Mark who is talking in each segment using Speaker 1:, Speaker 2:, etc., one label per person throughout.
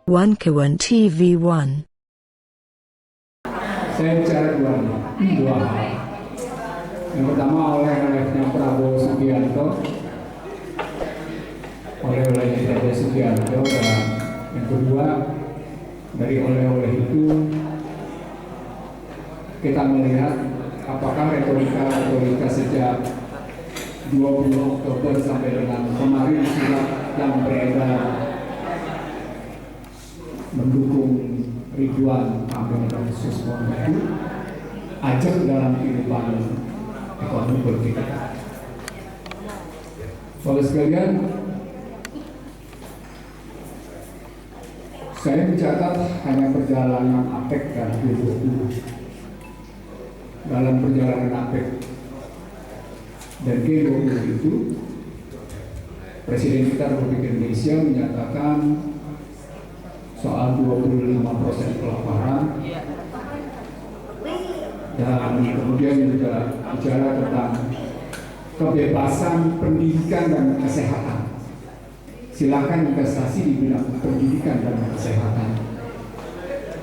Speaker 1: Kawan TV1.
Speaker 2: Saya bicara dua hal. Yang pertama oleh-olehnya Prabowo Subianto, dan yang kedua dari oleh-oleh itu kita melihat apakah retorika sejak 20 Oktober sampai dengan kemarin surat yang beredar mendukung Ridwan Kamil dan Suswono itu ajak dalam kehidupan ekonomi politik. Saudara sekalian, saya mencatat hanya perjalanan APEC dan G20. Dalam perjalanan APEC dan G20 itu, Presiden kita Republik Indonesia menyatakan soal 25% kelaparan, dan kemudian juga bicara tentang kebebasan pendidikan dan kesehatan. Silakan investasi di bidang pendidikan dan kesehatan.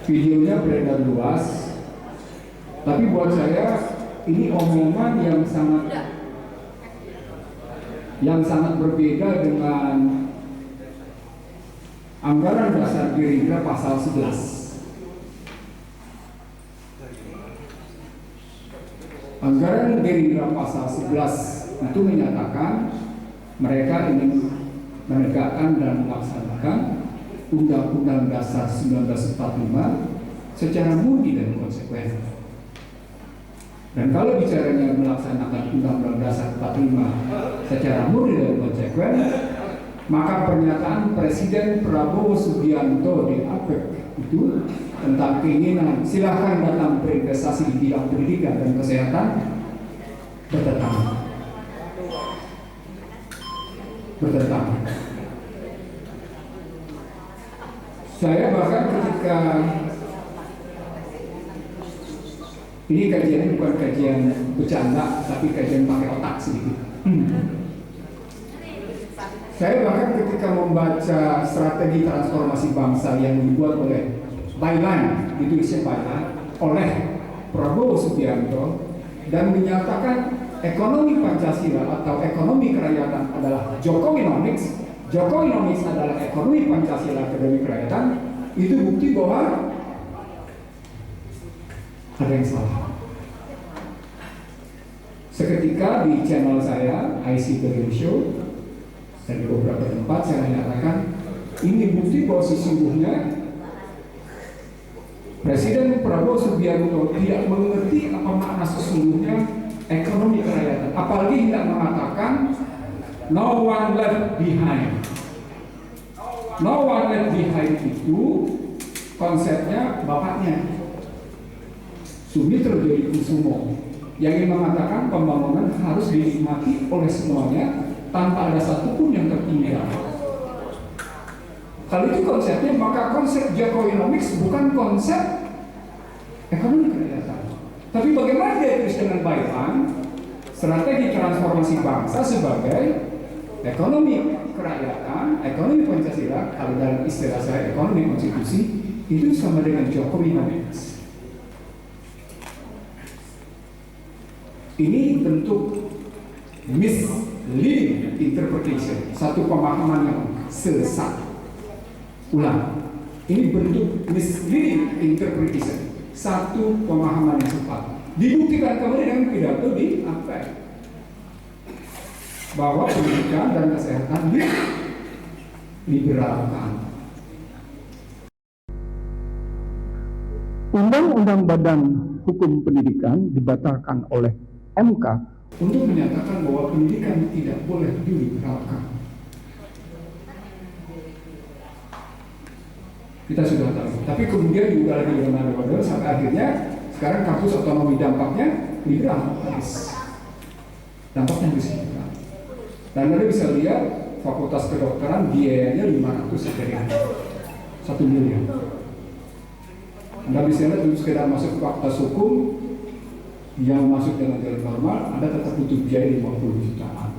Speaker 2: Videonya beredar luas, tapi buat saya ini omongan yang sangat berbeda dengan anggaran dasar Gerindra pasal 11. Anggaran Gerindra pasal 11 itu menyatakan mereka ingin menegakkan dan melaksanakan Undang-Undang Dasar 1945 secara murni dan konsekuen. Dan kalau bicaranya melaksanakan Undang-Undang Dasar 45 secara murni dan konsekuen, maka pernyataan Presiden Prabowo Subianto di APEC itu tentang keinginan silahkan datang berinvestasi di bidang pendidikan dan kesehatan bertentangan. Saya bahkan ketika ini kajiannya bukan kajian bercanda, tapi kajian pakai otak sedikit. Saya bahkan ketika membaca strategi transformasi bangsa yang dibuat oleh Byline, ditulisnya Byline oleh Prabowo Subianto, dan menyatakan ekonomi Pancasila atau ekonomi kerakyatan adalah Jokowinomics, Jokowinomics adalah ekonomi Pancasila, ekonomi kerakyatan, itu bukti bahwa ada yang salah. Seketika di channel saya, IC Berlin Show, dan di beberapa tempat saya menyatakan ini bukti bahwa sesungguhnya Presiden Prabowo Subianto tidak mengerti apa makna sesungguhnya ekonomi kerakyatan, apalagi tidak mengatakan no one left behind. No one left behind itu konsepnya bapaknya Sumitro Jodikusumo yang ingin mengatakan pembangunan harus dinikmati oleh semuanya tanpa ada satupun yang tertinggal. Kalau itu konsepnya, maka konsep Jokowinomics bukan konsep ekonomi kerakyatan. Tapi bagaimana dia tulis dengan Byline, strategi transformasi bangsa sebagai ekonomi kerakyatan, ekonomi Pancasila, kalau dalam istilah saya ekonomi konstitusi, itu sama dengan Jokowinomics. Ini bentuk misleading interpretation, satu pemahaman yang sesat. Ulang, ini bentuk misleading interpretation, satu pemahaman yang tepat. Dibuktikan kemudian dengan pidato di APEC bahwa pendidikan dan kesehatan diliberalkan. Undang-Undang Badan Hukum Pendidikan dibatalkan oleh MK untuk menyatakan bahwa pendidikan tidak boleh diliberalkan. Kita sudah tahu, tapi kemudian juga lagi bermodel sampai akhirnya sekarang kampus otonomi dampaknya liberal, dampaknya bisa liberal. Dan Anda bisa lihat fakultas kedokteran biayanya 500 sekian, 1 miliar. Anda bisa lihat untuk sekedar masuk fakultas hukum yang masuk dengan jalan normal, Anda tetap butuh biaya 50 jutaan.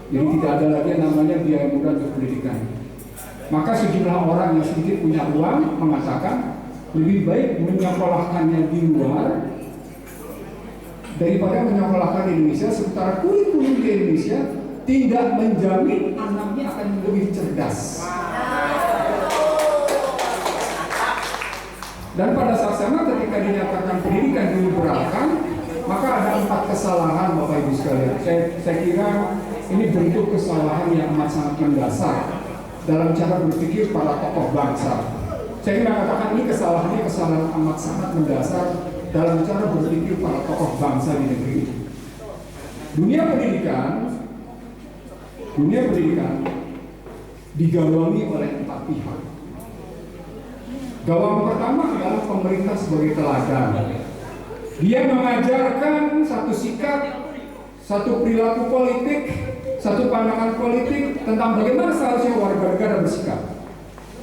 Speaker 2: Jadi tidak ada lagi yang namanya biaya murah untuk pendidikan. Maka sejumlah orang yang sedikit punya uang mengatakan lebih baik menyekolahkannya di luar daripada menyekolahkan di Indonesia, sementara kurikulum di Indonesia tidak menjamin anaknya akan lebih cerdas. Dan pada saat sama ketika dinyatakan pendidikan diliberalkan, maka ada 4 kesalahan Bapak Ibu sekalian. Saya kira ini bentuk kesalahan yang amat sangat mendasar dalam cara berpikir para tokoh bangsa. Saya ingin mengatakan ini kesalahan amat sangat mendasar dalam cara berpikir para tokoh bangsa di negeri ini. Dunia pendidikan digawangi oleh 4 pihak. Gawang pertama adalah pemerintah sebagai teladan. Dia mengajarkan satu sikap, satu perilaku politik, satu pandangan politik tentang bagaimana seharusnya warga negara bersikap.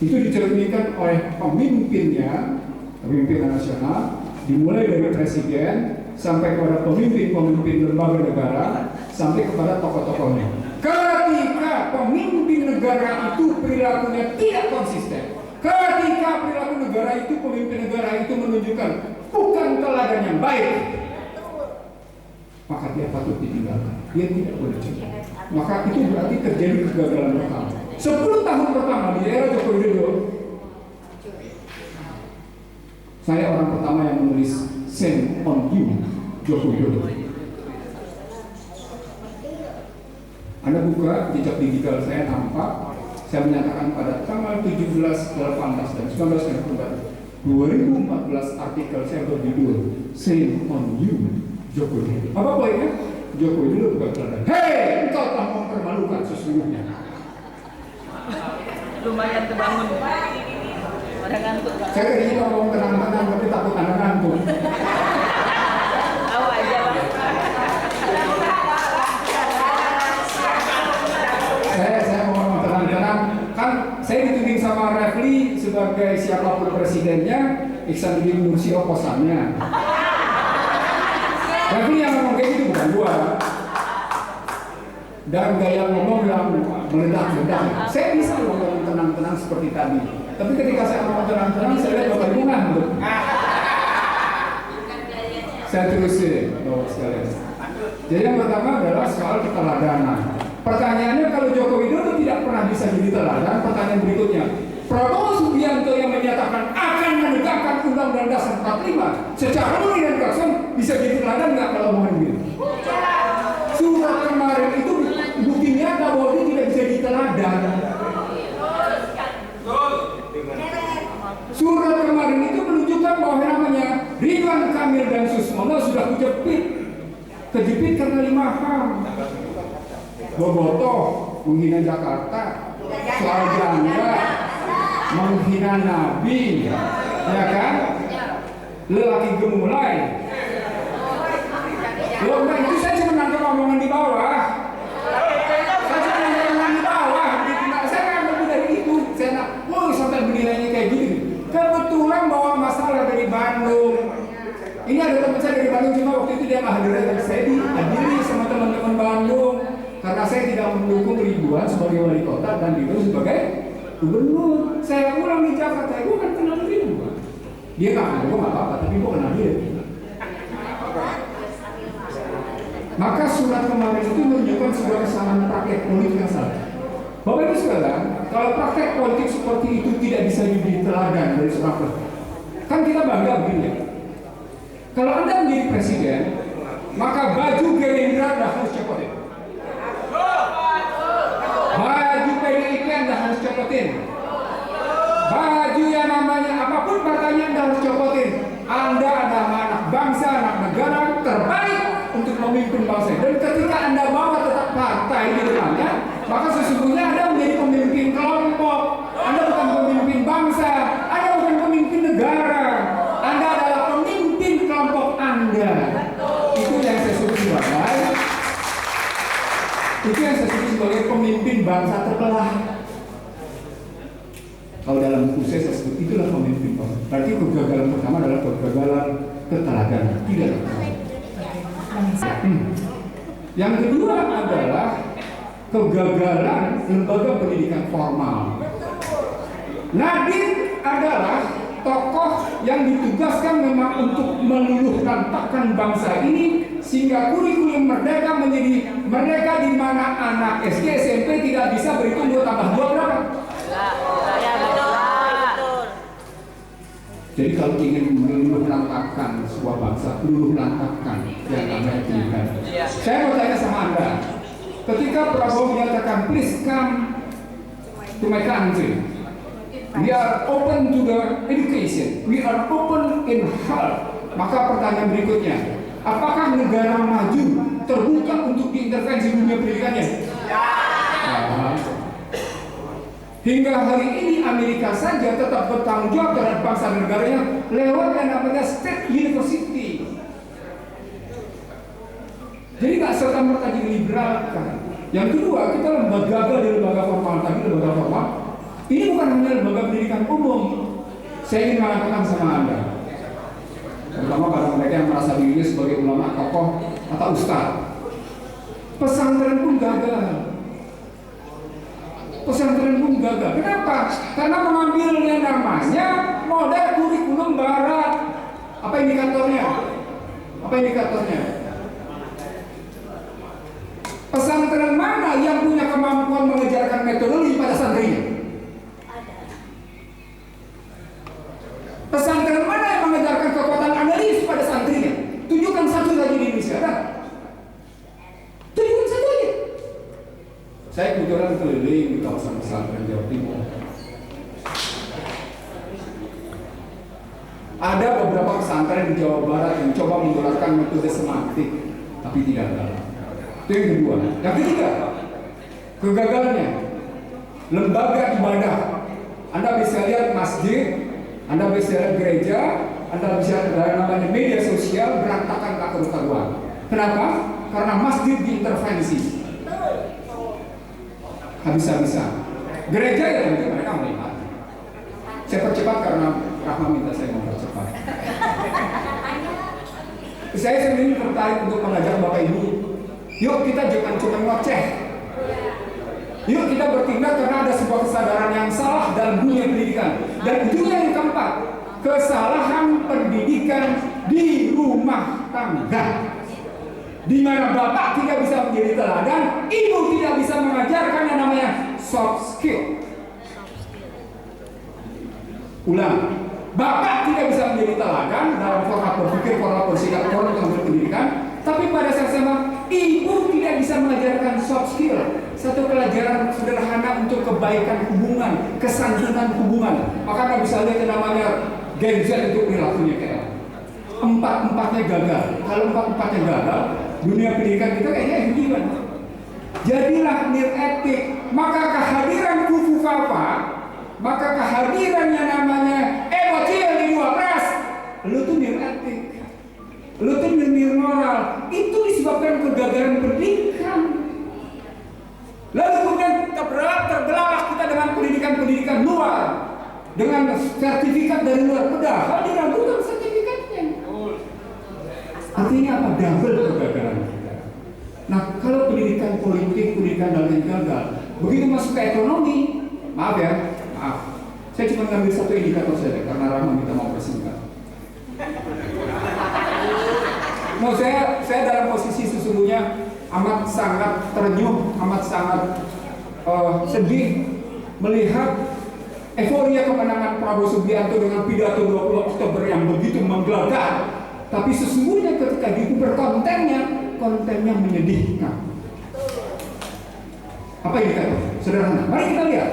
Speaker 2: Itu dicerminkan oleh pemimpinnya, pemimpin nasional, dimulai dari presiden sampai kepada pemimpin lembaga negara, sampai kepada tokoh-tokohnya. Ketika pemimpin negara itu perilakunya tidak konsisten, ketika perilaku negara itu, pemimpin negara itu menunjukkan bukan teladan yang baik, maka dia patut ditinggalkan. Dia tidak boleh jadi. Maka itu berarti terjadi kegagalan pertama. 10 tahun pertama di era Joko Widodo, saya orang pertama yang menulis "Shame on you, Joko Widodo". Anda buka jejak digital saya, nampak saya menyatakan pada tanggal 17, 18, dan 19 November 2014 artikel saya berjudul "Shame on you, Joko Widodo". Apa poinnya? Joko Widodo bukan teladan. Hei, engkau telah mempermalukan sesungguhnya.
Speaker 3: Lumayan terbangun. Pada ngantuk.
Speaker 2: Saya tadi kita ngomong tenang-tenang, tapi takut anak ngantuk.
Speaker 3: Tahu aja, Bang.
Speaker 2: Saya mau ngomong tenang-tenang. Kan saya dituding sama Refli sebagai siapapun presidennya, Ihsanuddin Nursi oposannya. Refli yang ngomong kayak gitu bukan gua. Dan gaya ngomong yang meledak-ledak. Saya bisa ngomong tenang-tenang seperti tadi. Tapi ketika saya ngomong tenang-tenang, saya lihat Bapak Ibu ngantuk. Saya terusin, Bapak sekalian. Jadi yang pertama adalah soal keteladanan. Pertanyaannya, kalau Joko Widodo tidak pernah bisa jadi teladan, pertanyaan berikutnya, Prabowo Subianto yang menyatakan akan menegakkan Undang-Undang Dasar 45 secara murni dan langsung bisa jadi teladan nggak kalau omongan gitu? Surat kemarin itu bukti nyata bahwa dia tidak bisa diteladan. Surat kemarin itu menunjukkan bahwa namanya Ridwan Kamil dan Susmono sudah kejepit karena 5 hal. Bobotoh, menghina Jakarta, soal janda, menghina Nabi, ya kan? Lelaki gemulai. Loh, itu saya cuma nangkep omongan di bawah. Saya cuma nangkep omongan di bawah. Saya nggak lebih dari itu. Saya nak, sampai bernilainya kayak gini. Kebetulan bawa masalah dari Bandung. Ini ada teman saya dari Bandung, cuma waktu itu dia nggak hadir. Saya dihadiri sama teman-teman Bandung karena saya tidak mendukung Ridwan sebagai wali kota dan Ridwan sebagai gubernur. Saya pulang di Jakarta, gue kan kenal Ridwan. Dia nggak kenal gue nggak apa-apa, tapi gue kenal dia. Maka surat kemarin itu menunjukkan sebuah kesalahan praktek politik yang salah. Bapak Ibu sekalian, kalau praktek politik seperti itu tidak bisa diberi teladan dari seorang presiden, kan kita bangga begini ya. Kalau Anda menjadi presiden, maka baju Gerindra Anda harus copotin. Baju PDIP Anda harus copotin. Baju yang namanya apapun partainya Anda harus copotin. Anda adalah anak bangsa, anak negara terbaik untuk memimpin bangsa. Dan ketika Anda bawa tetap partai di depannya, maka sesungguhnya Anda menjadi pemimpin kelompok. Anda bukan pemimpin bangsa, Anda bukan pemimpin negara. Anda adalah pemimpin kelompok Anda. Itu yang saya sebut sebagai pemimpin bangsa terbelah. Kalau dalam buku saya sebut itulah pemimpin bangsa. Berarti kegagalan pertama adalah kegagalan keteladanan, tidak. Yang kedua adalah kegagalan lembaga pendidikan formal. Nadiem adalah tokoh yang ditugaskan memang untuk meluluh lantahkan bangsa ini sehingga kurikulum merdeka menjadi merdeka di mana anak SD SMP tidak bisa berhitung 2 tambah 2 berapa?
Speaker 3: Ya, betul.
Speaker 2: Jadi kalau ingin meluluh lantahkan sebuah bangsa, luluh lantahkan yang namanya pendidikan. Saya mau tanya sama Anda, ketika Prabowo menyatakan please come to my country, we are open to the education, we are open in heart. Maka pertanyaan berikutnya, apakah negara maju terbuka untuk diintervensi dunia pendidikannya? Nah, hingga hari ini Amerika saja tetap bertanggung jawab terhadap bangsa dan negaranya lewat yang namanya state university. Jadi nggak serta-merta diliberalkan. Yang kedua, kita lembaga di lembaga formal, tapi lembaga formal ini bukan hanya lembaga pendidikan umum. Saya ingin mengatakan sama Anda, terutama pada mereka yang merasa dirinya sebagai ulama, tokoh, atau ustaz, pesantren pun gagal. Pesantren pun gagal. Kenapa? Karena mengambil yang namanya model kurikulum barat. Apa indikatornya? Apa indikatornya? Pesantren mana yang punya kemampuan mengejarkan metodologi pada santrinya? Pesantren mana yang mengejarkan kekuatan analis pada santrinya? Tunjukkan satu lagi di Indonesia, ada? Tunjukkan satu aja. Saya kebetulan keliling di kawasan pesantren Jawa Timur. Ada beberapa pesantren di Jawa Barat yang coba menggunakan metode semantik, tapi tidak gagal. Itu yang kedua. Yang ketiga, kegagalannya lembaga ibadah. Anda bisa lihat masjid, Anda bisa lihat gereja, Anda bisa lihat namanya media sosial berantakan tak karu-karuan. Kenapa? Karena masjid diintervensi habis-habisan. Gereja ya tentu mereka melihat. Saya percepat karena Rahma minta saya mempercepat. Saya sendiri tertarik untuk mengajak Bapak Ibu, yuk kita jangan cuma ngoceh. Yuk kita bertindak karena ada sebuah kesadaran yang salah dalam dunia pendidikan. Dan ujungnya yang keempat, kesalahan pendidikan di rumah tangga, di mana bapak tidak bisa menjadi teladan, ibu tidak bisa mengajarkan yang namanya soft skill. Ulang, bapak tidak bisa menjadi teladan dalam format berpikir, format bersikap, format berpendidikan, tapi pada saat sama ibu tidak bisa mengajarkan soft skill, satu pelajaran sederhana untuk kebaikan hubungan, kesantunan hubungan. Maka Anda bisa lihat yang namanya Gen Z untuk perilakunya kayak empat-empatnya gagal. Kalau empat-empatnya gagal, dunia pendidikan kita kayaknya gimana? Jadilah niretik. Maka kehadiran kufu Fafa, maka kehadiran yang namanya bocil di 12, lu tuh niretik, lu tuh moral, itu disebabkan kegagalan pendidikan. Lalu kemudian terbelah kita dengan pendidikan luar, dengan sertifikat dari luar, padahal diragukan sertifikatnya. Artinya apa? Double kegagalan kita. Nah, kalau pendidikan politik, pendidikan dan lain gagal, begitu masuk ke ekonomi, maaf, saya cuma ngambil satu indikator saja karena Rahma minta mau bersingkat. Nah, saya dalam posisi sesungguhnya amat sangat terenyuh, amat sangat sedih melihat euforia kemenangan Prabowo Subianto dengan pidato 20 Oktober yang begitu menggelegar. Tapi sesungguhnya ketika diuber kontennya menyedihkan. Apa indikator? Sederhana. Mari kita lihat.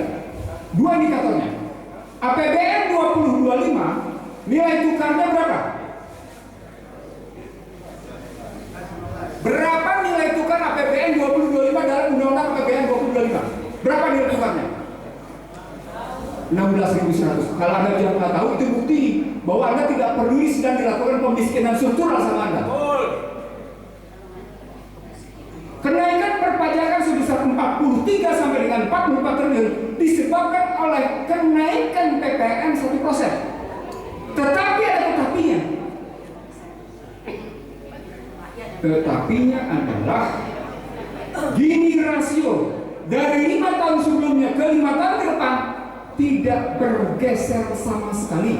Speaker 2: Dua indikatornya. APBN 2025 nilai tukarnya berapa? Berapa nilai tukar APBN 2025 dalam Undang-Undang APBN 2025? Berapa nilai tukarnya? 16.100. Kalau Anda tidak tahu, itu bukti bahwa Anda tidak peduli sedang dilakukan pemiskinan struktural sama Anda. Kenaikan perpajakan sebesar 43 sampai dengan 44 triliun disebabkan oleh kenaikan PPN 1%. Tetapi ada tetapinya. Tetapinya adalah gini rasio dari 5 tahun sebelumnya ke 5 tahun ke depan tidak bergeser sama sekali.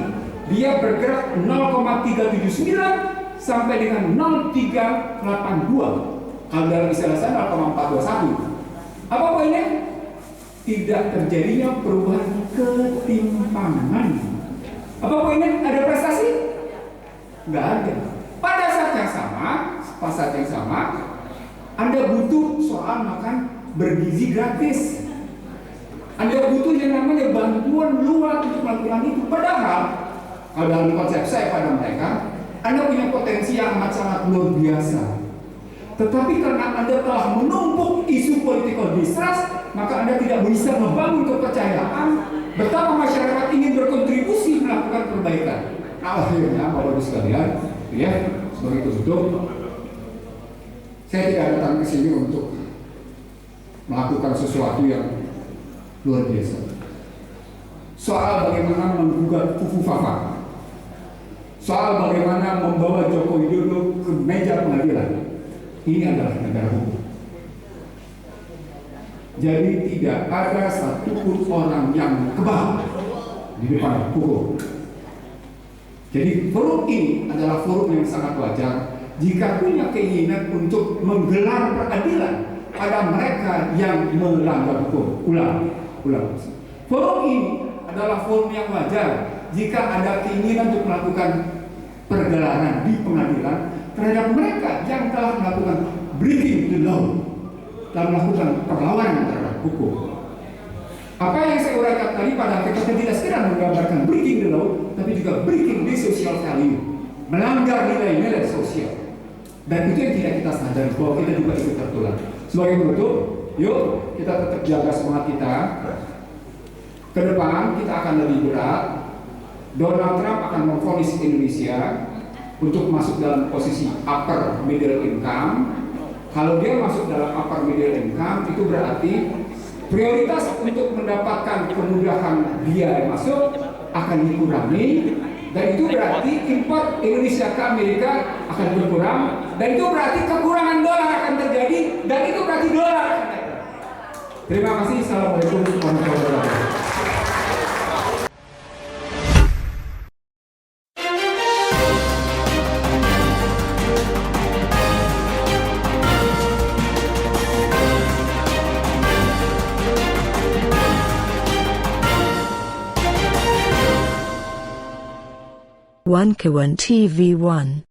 Speaker 2: Dia bergerak 0,379 sampai dengan 0,382. Kalau dalam istilah saya 0,421. Apa poinnya? Tidak terjadinya perubahan ketimpangan. Apa poinnya? Ada prestasi? Nggak ada. Pada saat yang sama, Anda butuh soal makan bergizi gratis. Anda butuh yang namanya bantuan luar untuk melakukan itu. Padahal, kalau dalam konsep saya pada mereka, Anda punya potensi yang amat sangat luar biasa. Tetapi karena Anda telah menumpuk isu political distrust, maka Anda tidak bisa membangun kepercayaan betapa masyarakat ingin berkontribusi melakukan perbaikan. Nah, akhirnya, Bapak Ibu sekalian, ya, sebagai tutup, saya tidak datang ke sini untuk melakukan sesuatu yang luar biasa. Soal bagaimana menggugat Fufu Fafa, soal bagaimana membawa Joko Widodo ke meja pengadilan. Ini adalah negara hukum. Jadi tidak ada satupun orang yang kebal di depan hukum. Jadi forum ini adalah forum yang sangat wajar jika punya keinginan untuk menggelar peradilan pada mereka yang melanggar hukum. Ulang. Forum ini adalah forum yang wajar jika ada keinginan untuk melakukan pergelaran di pengadilan terhadap mereka yang telah melakukan breaking the law, telah melakukan perlawanan terhadap hukum. Apa yang saya uraikan tadi pada hakikatnya tidak sekedar menggambarkan breaking the law, tapi juga breaking the social value, melanggar nilai-nilai sosial. Dan itu yang tidak kita sadari bahwa kita juga ikut tertular. Sebagai penutup, yuk kita tetap jaga semangat kita. Ke depan kita akan lebih berat. Donald Trump akan memvonis Indonesia untuk masuk dalam posisi upper middle income. Kalau dia masuk dalam upper middle income, itu berarti prioritas untuk mendapatkan kemudahan biaya masuk akan dikurangi, dan itu berarti import Indonesia ke Amerika akan berkurang, dan itu berarti kekurangan dolar akan terjadi, dan itu berarti dolar akan naik. Terima kasih. Assalamualaikum warahmatullahi wabarakatuh.
Speaker 1: One Kawan TV 1